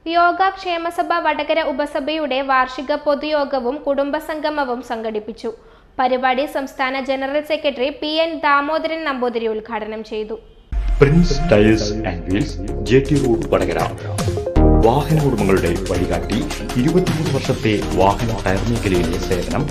യോഗ ക്ഷേമസഭ വടകര ഉപസഭയുടെ വാർഷിക പൊതുയോഗവും കുടുംബസംഗമവും സംഘടിപ്പിച്ചു. പരിപാടി സംസ്ഥാന ജനറൽ സെക്രട്ടറി പി.എൻ. ദാമോദരൻ നമ്പൂതിരി ഉദ്ഘാടനം ചെയ്തു. Prince tyres and wheels, JT road, Vadakara. വാഹന ഉടമകളുടെ വഴികാട്ടി, 23 വർഷത്തെ വാഹന ടയർ മേഖലയിലെ സേവനം.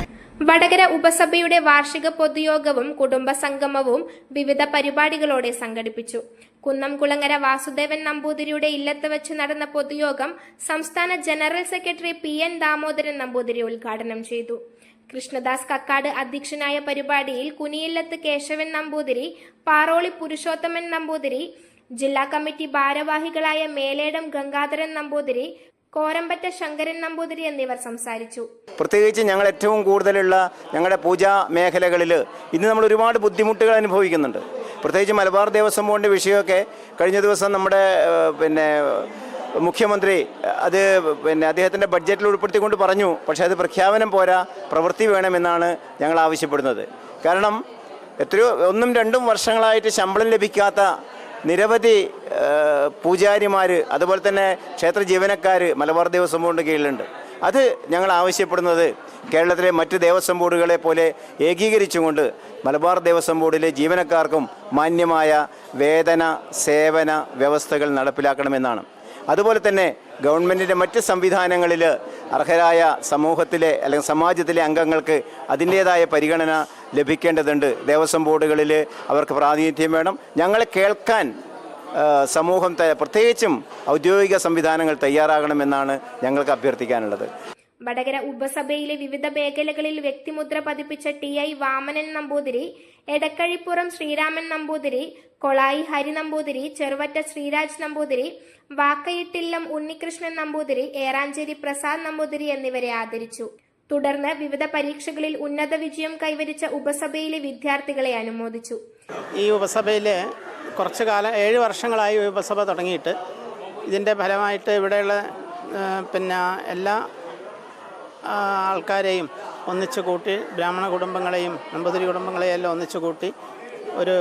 വടകര ഉപസഭയുടെ വാർഷിക പൊതുയോഗവും കുടുംബസംഗമവും വിവിധ പരിപാടികളോടെ സംഘടിപ്പിച്ചു. കുന്നംകുളങ്ങര വാസുദേവൻ നമ്പൂതിരിയുടെ ഇല്ലത്ത് വെച്ച് നടന്ന പൊതുയോഗം സംസ്ഥാന ജനറൽ സെക്രട്ടറി പി.എൻ. ദാമോദരൻ നമ്പൂതിരി ഉദ്ഘാടനം ചെയ്തു. കൃഷ്ണദാസ് കക്കാട് അധ്യക്ഷനായ പരിപാടിയിൽ കുനിയില്ലത്ത് കേശവൻ നമ്പൂതിരി, പാറോളി പുരുഷോത്തമൻ നമ്പൂതിരി, ജില്ലാ കമ്മിറ്റി ഭാരവാഹികളായ മേലേടം ഗംഗാധരൻ നമ്പൂതിരി, കോരമ്പറ്റ ശങ്കരൻ നമ്പൂതിരി എന്നിവർ സംസാരിച്ചു. പ്രത്യേകിച്ച് ഞങ്ങൾ ഏറ്റവും കൂടുതലുള്ള ഞങ്ങളുടെ പൂജാ മേഖലകളിൽ ഇന്ന് നമ്മൾ ഒരുപാട് ബുദ്ധിമുട്ടുകൾ അനുഭവിക്കുന്നുണ്ട്. പ്രത്യേകിച്ച് മലബാർ ദേവസ്വം ബോർഡിൻ്റെ വിഷയമൊക്കെ കഴിഞ്ഞ ദിവസം നമ്മുടെ മുഖ്യമന്ത്രി അത് അദ്ദേഹത്തിൻ്റെ ബഡ്ജറ്റിൽ ഉൾപ്പെടുത്തിക്കൊണ്ട് പറഞ്ഞു. പക്ഷേ അത് പ്രഖ്യാപനം പോരാ, പ്രവൃത്തി വേണമെന്നാണ് ഞങ്ങൾ ആവശ്യപ്പെടുന്നത്. കാരണം എത്രയോ 1-2 വർഷങ്ങളായിട്ട് ശമ്പളം ലഭിക്കാത്ത നിരവധി പൂജാരിമാർ, അതുപോലെ തന്നെ ക്ഷേത്ര ജീവനക്കാർ മലബാർ ദേവസ്വം ബോർഡിൻ്റെ കീഴിലുണ്ട്. അത് ഞങ്ങൾ ആവശ്യപ്പെടുന്നത് കേരളത്തിലെ മറ്റ് ദേവസ്വം ബോർഡുകളെ പോലെ ഏകീകരിച്ചുകൊണ്ട് മലബാർ ദേവസ്വം ബോർഡിലെ ജീവനക്കാർക്കും മാന്യമായ വേതന സേവന വ്യവസ്ഥകൾ നടപ്പിലാക്കണമെന്നാണ്. അതുപോലെ തന്നെ ഗവൺമെൻറ്റിൻ്റെ മറ്റ് സംവിധാനങ്ങളിൽ അർഹരായ സമൂഹത്തിലെ അല്ലെങ്കിൽ സമാജത്തിലെ അംഗങ്ങൾക്ക് അതിൻ്റേതായ പരിഗണന ലഭിക്കേണ്ടതുണ്ട്. ദേവസ്വം ബോർഡുകളിൽ അവർക്ക് പ്രാതിനിധ്യം വേണം. ഞങ്ങളെ കേൾക്കാൻ സമൂഹം പ്രത്യേകിച്ചും ഔദ്യോഗിക സംവിധാനങ്ങൾ തയ്യാറാകണമെന്നാണ് ഞങ്ങൾക്ക് അഭ്യർത്ഥിക്കാനുള്ളത്. വടകര ഉപസഭയിലെ വിവിധ മേഖലകളിൽ വ്യക്തിമുദ്ര പതിപ്പിച്ച ടി.ഐ. വാമനൻ നമ്പൂതിരി, എടക്കഴിപ്പുറം ശ്രീരാമൻ നമ്പൂതിരി, കൊളായി ഹരി നമ്പൂതിരി, ചെറുവറ്റ ശ്രീരാജ് നമ്പൂതിരി, വാക്കയിട്ടില്ലം ഉണ്ണികൃഷ്ണൻ നമ്പൂതിരി, ഏറാഞ്ചേരി പ്രസാദ് നമ്പൂതിരി എന്നിവരെ ആദരിച്ചു. തുടർന്ന് വിവിധ പരീക്ഷകളിൽ ഉന്നത വിജയം കൈവരിച്ച ഉപസഭയിലെ വിദ്യാർത്ഥികളെ അനുമോദിച്ചു. ഈ ഉപസഭയിലെ കുറച്ചു കാലം 7 വർഷങ്ങളായി ഉപസഭ തുടങ്ങിയിട്ട് ഇതിൻ്റെ ഫലമായിട്ട് ഇവിടെയുള്ള എല്ലാ ആൾക്കാരെയും ഒന്നിച്ചു കൂട്ടി, ബ്രാഹ്മണ കുടുംബങ്ങളെയും നമ്പൂതിരി കുടുംബങ്ങളെയും എല്ലാം ഒന്നിച്ചു കൂട്ടി ഒരു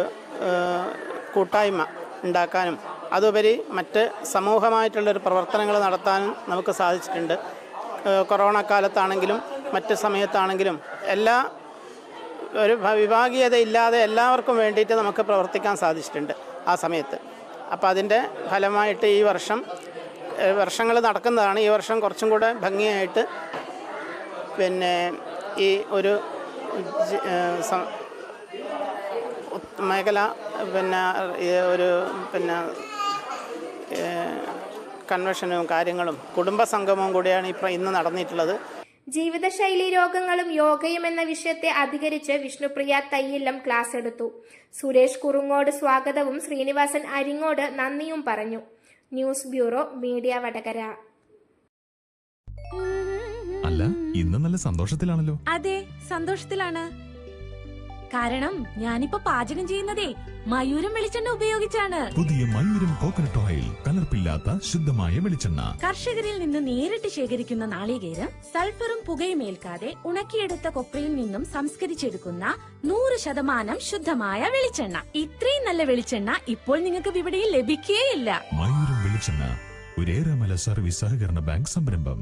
കൂട്ടായ്മ ഉണ്ടാക്കാനും അതുപരി മറ്റ് സമൂഹമായിട്ടുള്ളൊരു പ്രവർത്തനങ്ങൾ നടത്താനും നമുക്ക് സാധിച്ചിട്ടുണ്ട്. കൊറോണ കാലത്താണെങ്കിലും മറ്റ് സമയത്താണെങ്കിലും ഒരു വിഭാഗീയത ഇല്ലാതെ എല്ലാവർക്കും വേണ്ടിയിട്ട് നമുക്ക് പ്രവർത്തിക്കാൻ സാധിച്ചിട്ടുണ്ട് ആ സമയത്ത്. അപ്പോൾ അതിൻ്റെ ഫലമായിട്ട് ഈ വർഷങ്ങൾ നടക്കുന്നതാണ്. ഈ വർഷം കുറച്ചും കൂടെ ഭംഗിയായിട്ട് ഈ ഒരു മേഖല ഒരു കൺവെൻഷനും കാര്യങ്ങളും കുടുംബസംഗമവും കൂടിയാണ് ഇന്ന് നടന്നിട്ടുള്ളത്. ജീവിതശൈലി രോഗങ്ങളും യോഗയും എന്ന വിഷയത്തെ അധികരിച്ച് വിഷ്ണുപ്രിയ തയ്യില്ലം ക്ലാസ് എടുത്തു. സുരേഷ് കുറുങ്ങോട് സ്വാഗതവും ശ്രീനിവാസൻ അരിങ്ങോട് നന്ദിയും പറഞ്ഞു. News bureau, media, Vadakara. അല്ല, ഇന്ന് നല്ല സന്തോഷത്തിലാണല്ലോ. അതെ, സന്തോഷത്തിലാണ്. കാരണം ഞാനിപ്പോ പാചകം ചെയ്യുന്നതേ മയൂരം വെളിച്ചെണ്ണ ഉപയോഗിച്ചാണ്. പുതിയ മയൂരം കോക്കനട്ട് ഓയിൽ, കലർപ്പില്ലാത്ത ശുദ്ധമായ വെളിച്ചെണ്ണ. കർഷകരിൽ നിന്ന് നേരിട്ട് ശേഖരിക്കുന്ന നാളികേരം സൾഫറും പുകയും ഏൽക്കാതെ ഉണക്കിയെടുത്ത കൊപ്രയിൽ നിന്നും സംസ്കരിച്ചെടുക്കുന്ന 100% ശുദ്ധമായ വെളിച്ചെണ്ണ. ഇത്രയും നല്ല വെളിച്ചെണ്ണ ഇപ്പോൾ നിങ്ങൾക്ക് വിപണിയിൽ ലഭിക്കുകയില്ല. മയൂരം വെളിച്ചെണ്ണ, ഒരു ഏറെമല സർവീസ് സഹകരണ ബാങ്ക് സംരംഭം.